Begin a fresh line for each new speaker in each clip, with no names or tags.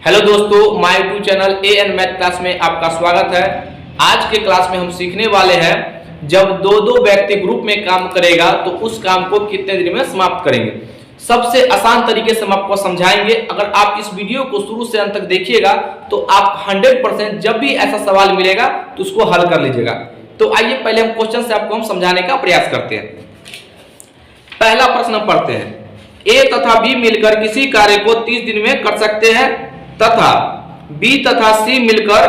Hello दोस्तों, my YouTube channel AN math class में आपका स्वागत है। आज के क्लास में हम सीखने वाले हैं जब दो दो व्यक्ति ग्रुप में काम करेगा तो उस काम को कितने दिन में समाप्त करेंगे। सबसे आसान तरीके से हम आपको समझाएंगे। अगर आप इस वीडियो को शुरू से अंत तक देखिएगा तो आप 100% जब भी ऐसा सवाल मिलेगा तो उसको हल कर लीजिएगा। तो आइए पहले हम क्वेश्चन से आपको हम समझाने का प्रयास करते हैं। पहला प्रश्न हम पढ़ते हैं। ए तथा बी मिलकर किसी कार्य को 30 दिन में कर सकते हैं तथा बी तथा सी मिलकर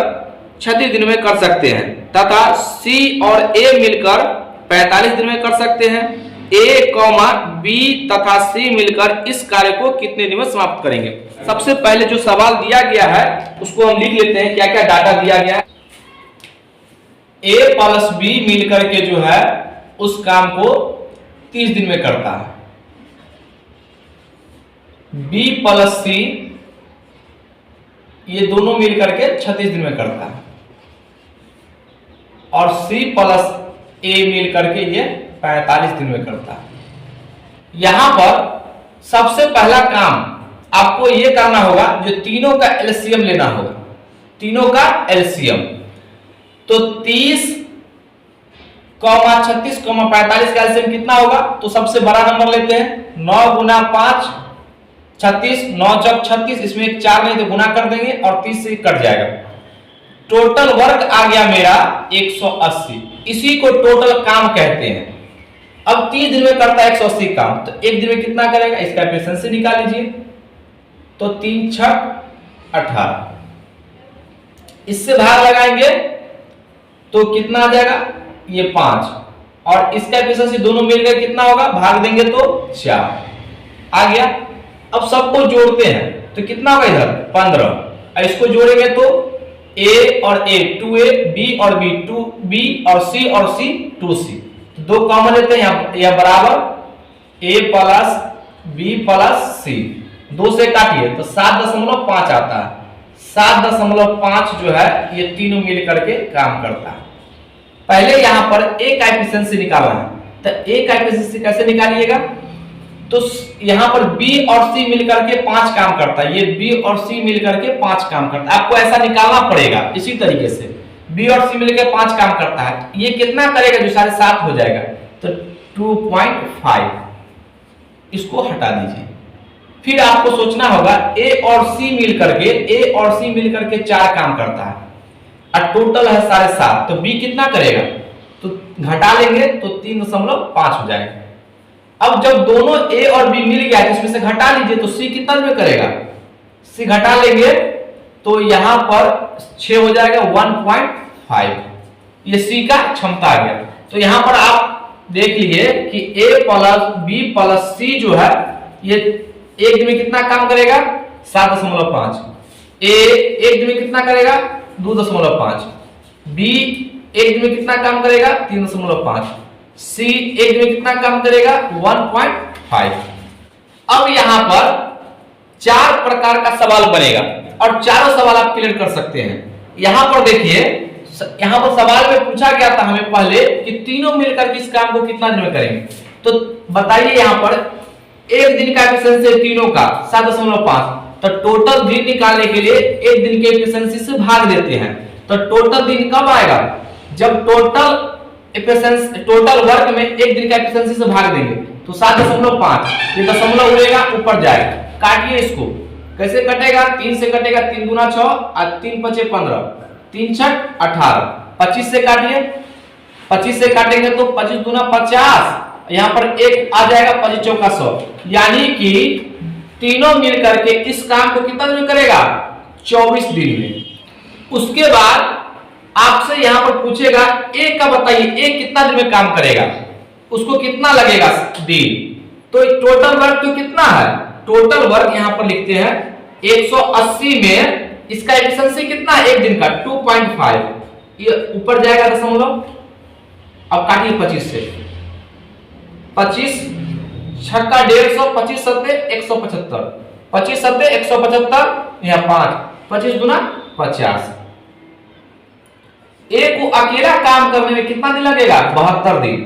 36 दिन में कर सकते हैं तथा सी और ए मिलकर 45 दिन में कर सकते हैं। ए कॉमा बी तथा सी मिलकर इस कार्य को कितने दिन में समाप्त करेंगे। सबसे पहले जो सवाल दिया गया है उसको हम लिख लेते हैं। क्या क्या डाटा दिया गया है। ए प्लस बी मिलकर के जो है उस काम को 30 दिन में करता है। बी प्लस सी ये दोनों मिलकर के 36 दिन में करता है और C प्लस A मिलकर के ये 45 दिन में करता है। यहां पर सबसे पहला काम आपको ये करना होगा, जो तीनों का एलसीएम लेना होगा। तीनों का एलसीएम तो 30, 36, 45 का एलसीएम कितना होगा। तो सबसे बड़ा नंबर लेते हैं 9 गुना 5 36, 9 जब 36, इसमें एक 4 नहीं तो गुना कर देंगे और 30 से कट जाएगा। टोटल वर्क आ गया मेरा 180। इसी को टोटल काम कहते हैं। अब 30 दिन में करता है 180 काम, तो एक दिन में कितना करेगा इसका एफिशिएंसी निकाल लीजिए। तो 3 6 18, इससे भाग लगाएंगे तो कितना आ जाएगा ये 5 और इसका एफिशिएंसी दोनों मिलकर कितना होगा, भाग देंगे तो 4 आ गया। अब सबको जोड़ते हैं तो कितना होगा इधर 15। इसको जोड़ेंगे तो A और A 2A, B और B 2B और C और C 2C। तो दो कॉमन लेते हैं यह बराबर A plus B plus C। 2 से काटिए तो 7.5 आता है। 7.5 जो है ये तीनों मिल करके काम करता है। पहले यहां पर A का एफिशिएंसी निकालना है। तो A का एफिशिएंसी कैसे निकालिएगा। तो यहां पर B और C मिलकर के 5 काम करता है। ये B और C मिलकर के 5 काम करता है। आपको ऐसा निकालना पड़ेगा। इसी तरीके से B और C मिलकर 5 काम करता है। ये कितना करेगा, जो साढ़े 7 हो जाएगा। तो 2.5 इसको हटा दीजिए। फिर आपको सोचना होगा A और C मिलकर के 4 काम करता है और टोटल है 7.5। तो B कितना करेगा, तो घटा लेंगे तो 3.5 हो जाएगा। अब जब दोनों A और B मिल गया तो इसमें से घटा लीजिए तो C कितना में करेगा। C घटा लेंगे तो यहां पर 6 हो जाएगा 1.5। ये C का क्षमता आ गया। तो यहां पर आप देख लीजिए कि A plus B plus C जो है ये एक दिन में कितना काम करेगा 7.5। A एक दिन में कितना करेगा 2.5। B एक दिन में कितना काम करेगा 3.5। C एक में कितना काम करेगा 1.5। अब यहां पर 4 प्रकार का सवाल बनेगा और चारों सवाल आप क्लियर कर सकते हैं। यहां पर देखिए, यहां पर सवाल में पूछा गया था हमें पहले कि तीनों मिलकर इस काम को कितना दिन में करेंगे। तो बताइए यहां पर एक दिन का एफिशिएंसी तीनों का 7.5। तो टोटल दिन निकालने के लिए एक दिन के एफिशिएंसी से भाग देते हैं। तो टोटल दिन कब आएगा, जब टोटल वर्क में एक दिन का एफिशिएंसी से भाग देंगे तो 7.5। ये दशमलव उड़ेगा ऊपर जाएगा। काटिए इसको, कैसे कटेगा 3 से कटेगा 3 गुना 6 और 3 5 15, 3 6 18। 25 से काटिए, 25 से काटेंगे तो 25 गुना 50, यहां पर एक आ जाएगा 25 चौका 100। यानी कि तीनों मिलकर के इस काम को कितना दिन में करेगा 24 दिन में। उसके बाद आपसे यहां पर पूछेगा A का बताइए, A कितना दिन में काम करेगा, उसको कितना लगेगा दिन। तो टोटल वर्क तो कितना है, टोटल वर्क यहां पर लिखते हैं 180 में इसका एफिशिएंसी कितना है एक दिन का 2.5। ये ऊपर जाएगा दशमलव। अब काटिए 25 से, 25 छक्का 150, 25 सत्ते 175, 25 सत्ते 175, यहां 5, 25 गुना 50। A को अकेला काम करने में कितना दिन लगेगा 72 दिन।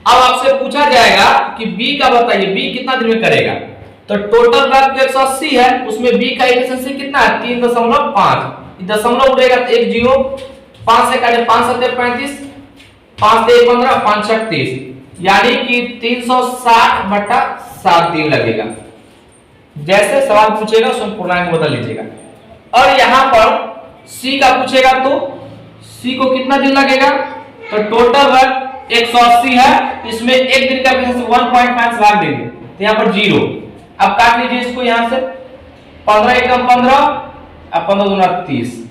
अब आपसे पूछा जाएगा कि B का बताइए, B कितना दिन में करेगा। तो टोटल वर्क 180 है, उसमें बी का एफिशिएंसी कितना है 3.5, दशमलव उड़ेगा तो एक जीरो, 5 से काटे 5 7 35, 5 से 15, 5 36, यानी कि 360/7 दिन लगेगा। जैसे सवाल पूछेगा उसमें पूर्णांक बदल लीजिएगा। और यहां पर सी का पूछेगा तो सी को कितना दिन लगेगा, तो टोटल वर्क 180 है, इसमें एक दिन का एफिशिएंसी 1.5 भाग देंगे तो यहां पर 0। अब काट लीजिए इसको, यहां से 15 एकम 15, अब 15 दूना 30,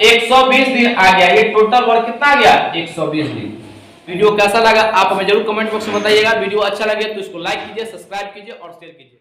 120 दिन आ गया। ये टोटल वर्क कितना आ गया 120 दिन। वीडियो कैसा लगा आप हमें जरूर कमेंट बॉक्स में बताइएगा। वीडियो अच्छा लगे तो इसको लाइक कीजिए, सब्सक्राइब कीजिए और शेयर कीजिए।